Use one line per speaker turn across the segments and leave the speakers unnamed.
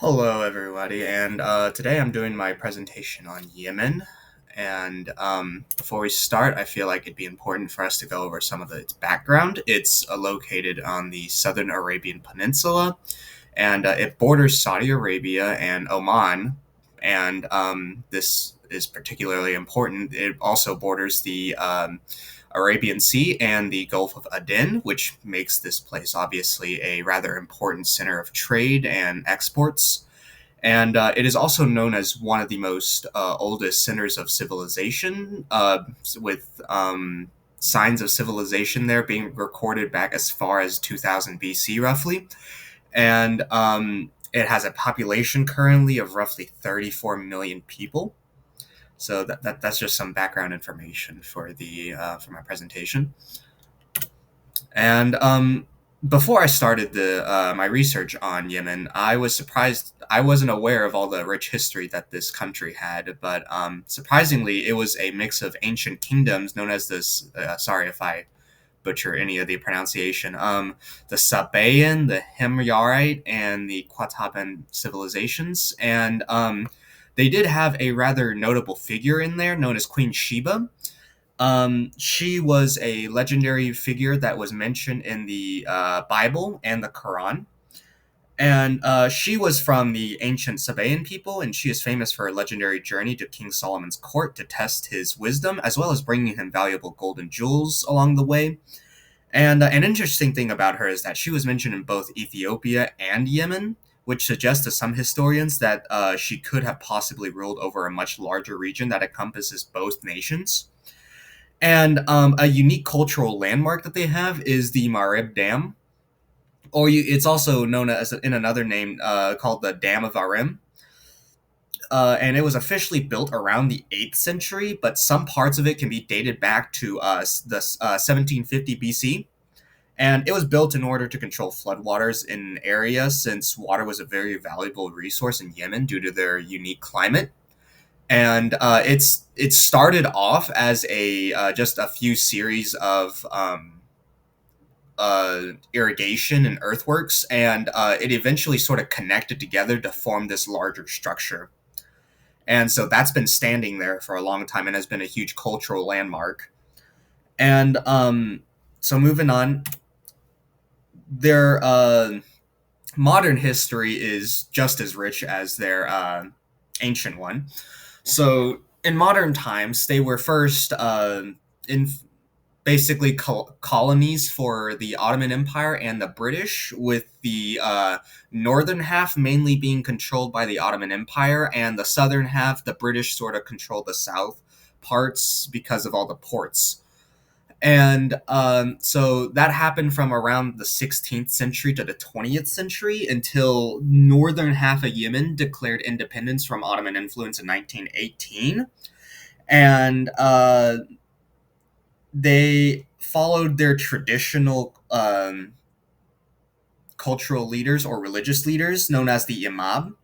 Hello, everybody, and today I'm doing my presentation on Yemen. And before we start, I feel like it'd be important for us to go over some of its background. It's located on the southern Arabian Peninsula, and it borders Saudi Arabia and Oman. And this is particularly important. It also borders the Arabian Sea and the Gulf of Aden, which makes this place obviously a rather important center of trade and exports. And it is also known as one of the most oldest centers of civilization, with signs of civilization there being recorded back as far as 2000 BC, roughly. And it has a population currently of roughly 34 million people. So that's just some background information for my presentation. And before I started the my research on Yemen, I was surprised. I wasn't aware of all the rich history that this country had, but surprisingly, it was a mix of ancient kingdoms known as this. Sorry if I butcher any of the pronunciation. The Sabaean, the Himyarite, and the Qataban civilizations, and they did have a rather notable figure in there known as Queen Sheba. She was a legendary figure that was mentioned in the Bible and the Quran. And she was from the ancient Sabaean people, and she is famous for her legendary journey to King Solomon's court to test his wisdom, as well as bringing him valuable gold and jewels along the way. And an interesting thing about her is that she was mentioned in both Ethiopia and Yemen, which suggests to some historians that she could have possibly ruled over a much larger region that encompasses both nations. And a unique cultural landmark that they have is the Marib Dam, it's also known as in another name called the Dam of Arim. And it was officially built around the 8th century, but some parts of it can be dated back to the 1750 BC. And it was built in order to control floodwaters in an area since water was a very valuable resource in Yemen due to their unique climate. And it started off as a just a few series of irrigation and earthworks, and it eventually sort of connected together to form this larger structure. And so that's been standing there for a long time and has been a huge cultural landmark. And so moving on, their modern history is just as rich as their ancient one. So in modern times, they were first in basically colonies for the Ottoman Empire and the British, with the northern half mainly being controlled by the Ottoman Empire, and the southern half, the British sort of controlled the south parts because of all the ports. And so that happened from around the 16th century to the 20th century until northern half of Yemen declared independence from Ottoman influence in 1918. And they followed their traditional cultural leaders or religious leaders known as the Imam.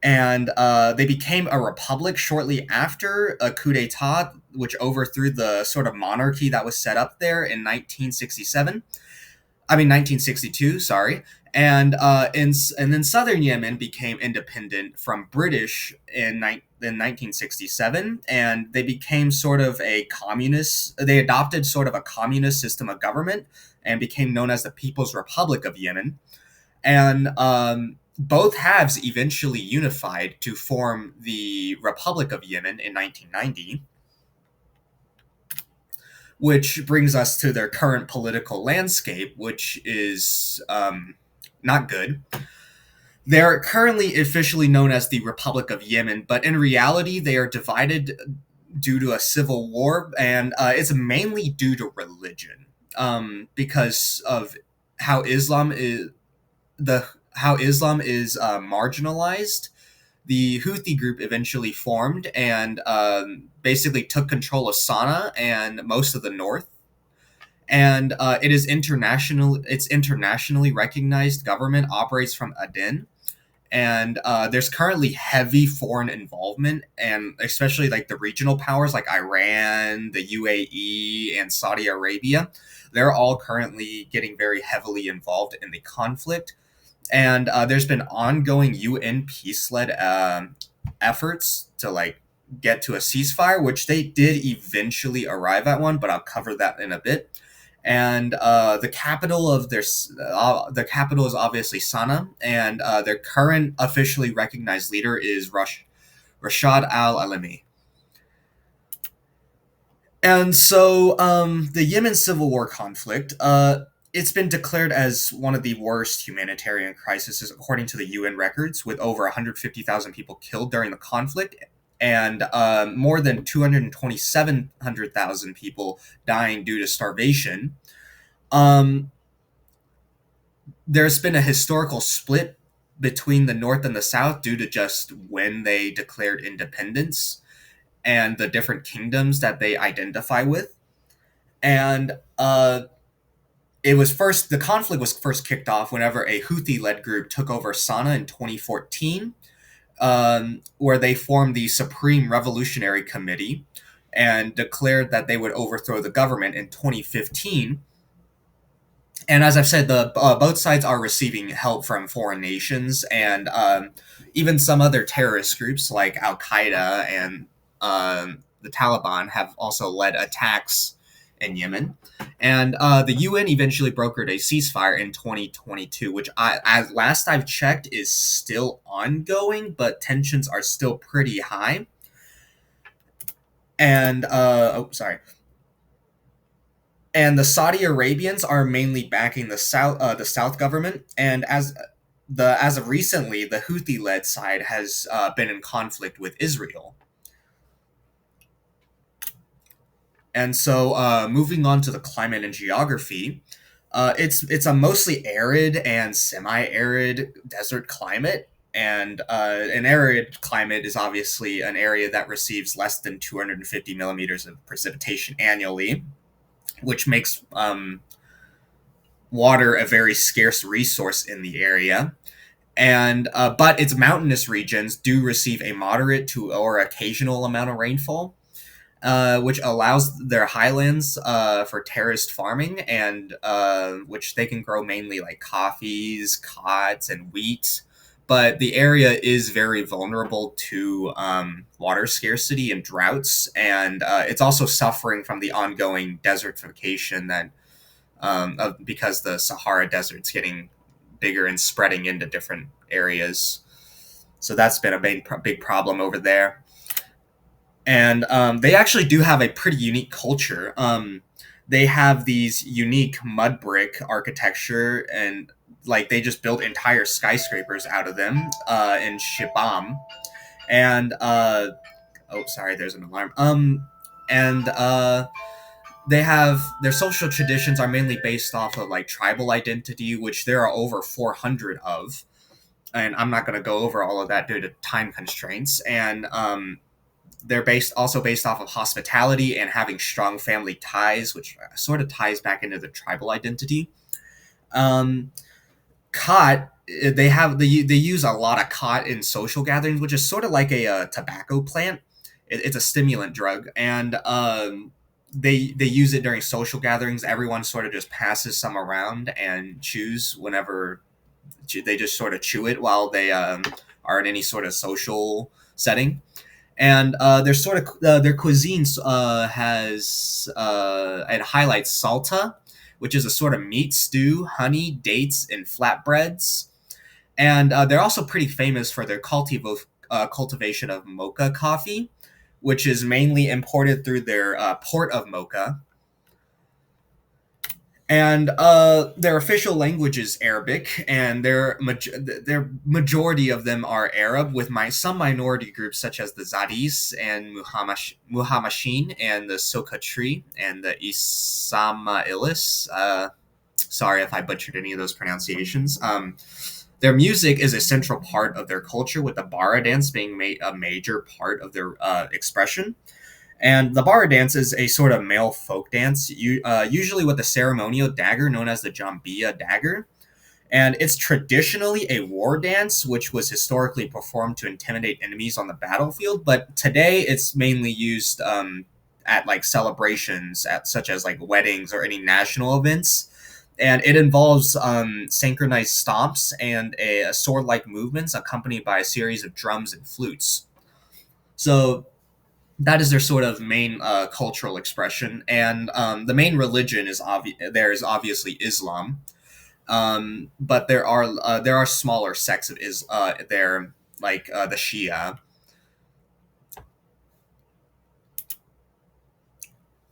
And they became a republic shortly after a coup d'etat, which overthrew the sort of monarchy that was set up there in 1967. I mean, 1962, sorry. And and then southern Yemen became independent from British in 1967, and they became sort of a communist. They adopted sort of a communist system of government and became known as the People's Republic of Yemen. And both halves eventually unified to form the Republic of Yemen in 1990, which brings us to their current political landscape, which is not good. They're currently officially known as the Republic of Yemen, but in reality, they are divided due to a civil war, and it's mainly due to religion, because of how Islam is marginalized. The Houthi group eventually formed and basically took control of Sana'a and most of the north. And It's internationally recognized government operates from Aden, and there's currently heavy foreign involvement, and especially like the regional powers like Iran, the UAE, and Saudi Arabia. They're all currently getting very heavily involved in the conflict. And there's been ongoing UN peace-led efforts to like get to a ceasefire, which they did eventually arrive at one, but I'll cover that in a bit. And the capital is obviously Sana'a, and their current officially recognized leader is Rashad Al Alimi. And so the Yemen civil war conflict, it's been declared as one of the worst humanitarian crises according to the UN records, with over 150,000 people killed during the conflict and more than 227,000 people dying due to starvation. Um, there's been a historical split between the North and the South due to just when they declared independence and the different kingdoms that they identify with. And the conflict was first kicked off whenever a Houthi-led group took over Sana'a in 2014, where they formed the Supreme Revolutionary Committee and declared that they would overthrow the government in 2015. And as I've said, the both sides are receiving help from foreign nations and even some other terrorist groups like Al Qaeda and the Taliban have also led attacks in Yemen. And the UN eventually brokered a ceasefire in 2022, which, as last I've checked, is still ongoing, but tensions are still pretty high. And and the Saudi Arabians are mainly backing the South government, and as of recently, the Houthi-led side has been in conflict with Israel. And so, moving on to the climate and geography, it's a mostly arid and semi-arid desert climate. And an arid climate is obviously an area that receives less than 250 millimeters of precipitation annually, which makes water a very scarce resource in the area. And but its mountainous regions do receive a moderate to or occasional amount of rainfall, which allows their highlands for terraced farming, and which they can grow mainly like coffees, cods, and wheat. But the area is very vulnerable to water scarcity and droughts, and it's also suffering from the ongoing desertification because the Sahara Desert's getting bigger and spreading into different areas. So that's been a big problem over there. And they actually do have a pretty unique culture. They have these unique mud brick architecture, and like they just built entire skyscrapers out of them in Shibam. And oh, sorry, there's an alarm. And they have their social traditions are mainly based off of like tribal identity, which there are over 400 of. And I'm not going to go over all of that due to time constraints. And they're based off of hospitality and having strong family ties, which sort of ties back into the tribal identity. Um, Khat, they use a lot of khat in social gatherings, which is sort of like a tobacco plant. It's a stimulant drug, and they use it during social gatherings. Everyone sort of just passes some around and chews whenever they just sort of chew it while they are in any sort of social setting. And their cuisine has it highlights salta, which is a sort of meat stew, honey, dates, and flatbreads. And they're also pretty famous for their cultivation of mocha coffee, which is mainly imported through their port of Mocha. And their official language is Arabic, and their majority of them are Arab, with some minority groups such as the Zadis and Muhammashin and the Sokatri and the Ismailis. Sorry if I butchered any of those pronunciations. Their music is a central part of their culture, with the bara dance being a major part of their expression. And the bara dance is a sort of male folk dance, usually with a ceremonial dagger known as the Jambiya dagger. And it's traditionally a war dance, which was historically performed to intimidate enemies on the battlefield. But today, it's mainly used at like celebrations, such as like weddings or any national events. and it involves synchronized stomps and a sword-like movements accompanied by a series of drums and flutes. So that is their sort of main cultural expression, and the main religion there is obviously Islam, but there are smaller sects of there, like the Shia.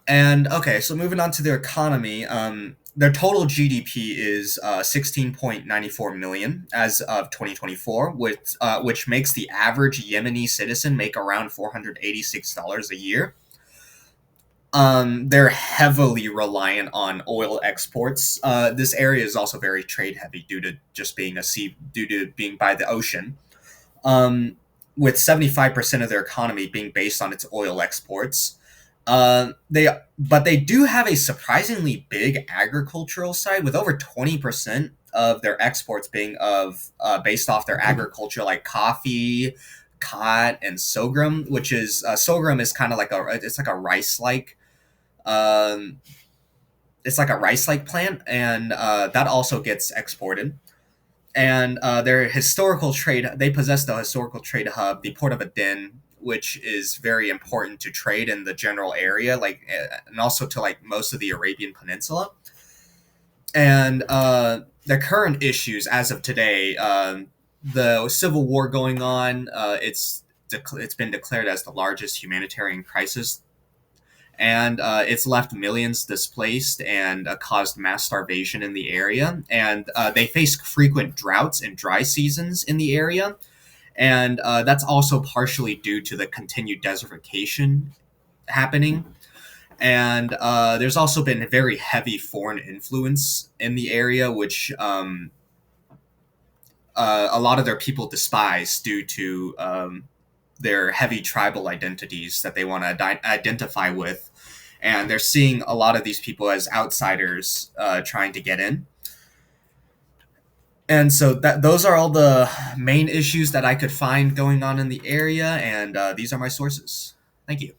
And okay, so moving on to their economy, their total GDP is 16.94 million as of 2024, which makes the average Yemeni citizen make around $486 a year. They're heavily reliant on oil exports. This area is also very trade heavy due to being by the ocean. Um, with 75% of their economy being based on its oil exports. They do have a surprisingly big agricultural side, with over 20% of their exports being of based off their agriculture, like coffee, cotton, and sorghum. Which is sorghum is kind of like a rice like um, it's like a rice like plant, and that also gets exported. And their historical trade, they possess the historical trade hub, the port of Aden, which is very important to trade in the general area, and also to like most of the Arabian Peninsula. And the current issues as of today, the civil war going on, it's been declared as the largest humanitarian crisis, and it's left millions displaced and caused mass starvation in the area. And they face frequent droughts and dry seasons in the area, and that's also partially due to the continued desertification happening. And there's also been very heavy foreign influence in the area, which a lot of their people despise due to their heavy tribal identities that they want to identify with. And they're seeing a lot of these people as outsiders trying to get in. And so those are all the main issues that I could find going on in the area, and these are my sources. Thank you.